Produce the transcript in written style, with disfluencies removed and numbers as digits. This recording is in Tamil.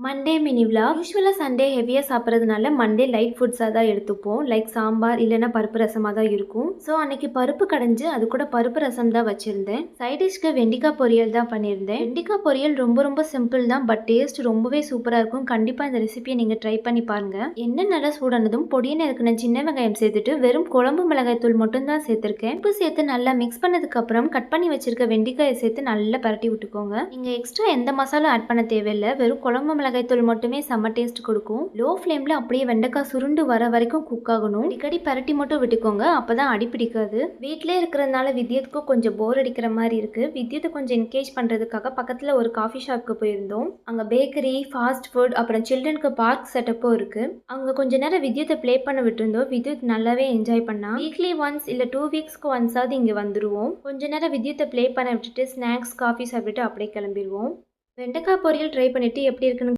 Monday mini vlog. யூஸ்வலாக சண்டே ஹெவியாக சாப்பிட்றதுனால மண்டே லைட் ஃபுட்ஸாக தான் எடுத்துப்போம். லைக் சாம்பார் இல்லைன்னா பருப்பு ரசமாக தான் இருக்கும். ஸோ அன்னைக்கு பருப்பு கடைஞ்சு அது கூட பருப்பு ரசம் தான் வச்சுருந்தேன். சைட் டிஷ்க்கு வெண்டிக்காய் பொரியல் தான் பண்ணியிருந்தேன். வெண்டிக்காய் பொரியல் ரொம்ப ரொம்ப சிம்பிள் தான், பட் டேஸ்ட் ரொம்பவே சூப்பராக இருக்கும். கண்டிப்பாக இந்த ரெசிபியை நீங்கள் ட்ரை பண்ணி பாருங்கள். எண்ணெய் நல்லா சூடானதும் பொடியை நறுக்கின சின்ன வெங்காயம் சேர்த்துட்டு வெறும் குழம்பு மிளகாய் தூள் மட்டும் தான் சேர்த்துருக்கேன். உப்பு சேர்த்து நல்லா மிக்ஸ் பண்ணதுக்கப்புறம் கட் பண்ணி வச்சிருக்க வெண்டிக்காயை சேர்த்து நல்லா பரட்டி விட்டுக்கோங்க. நீங்கள் எக்ஸ்ட்ரா எந்த மசாலும் ஆட் பண்ண தேவையில்லை. வெறும் குழம்பு மிளகாய்த்தூள் மட்டுமே செம்ம டேஸ்ட் கொடுக்கும். லோ ஃப்ளேமில் அப்படியே வெண்டைக்காய் சுருண்டு வர வரைக்கும் குக் ஆகணும். அடிக்கடி பரட்டி மட்டும் விட்டுக்கோங்க, அப்பதான் அடி பிடிக்காது. வீட்டிலே இருக்கிறதுனால வித்யுத்துக்கும் கொஞ்சம் போர் அடிக்கிற மாதிரி இருக்கு. வித்யுத்தை கொஞ்சம் என்கேஜ் பண்றதுக்காக பக்கத்துல ஒரு காஃபி ஷாப்க்கு போயிருந்தோம். அங்க பேக்கரி, ஃபாஸ்ட் ஃபுட், அப்புறம் சில்ட்ரனுக்கு பார்க் செட்டப்பும் இருக்கு. அங்க கொஞ்ச நேரம் வித்யுத்தை ப்ளே பண்ண விட்டுருந்தோம். வித்யுத் நல்லாவே என்ஜாய் பண்ணா. வீக்லி ஒன்ஸ் இல்ல 2 வீக்ஸ்க்கு ஒன்ஸாவது இங்க வந்துருவோம். கொஞ்ச நேரம் வித்யுத்தை ப்ளே பண்ண விட்டுட்டு ஸ்நாக்ஸ் காஃபி சாப்பிட்டுட்டு அப்படியே கிளம்பிடுவோம். வெண்டைக்காய் பொரியல் ட்ரை பண்ணிட்டு எப்படி இருக்குன்னு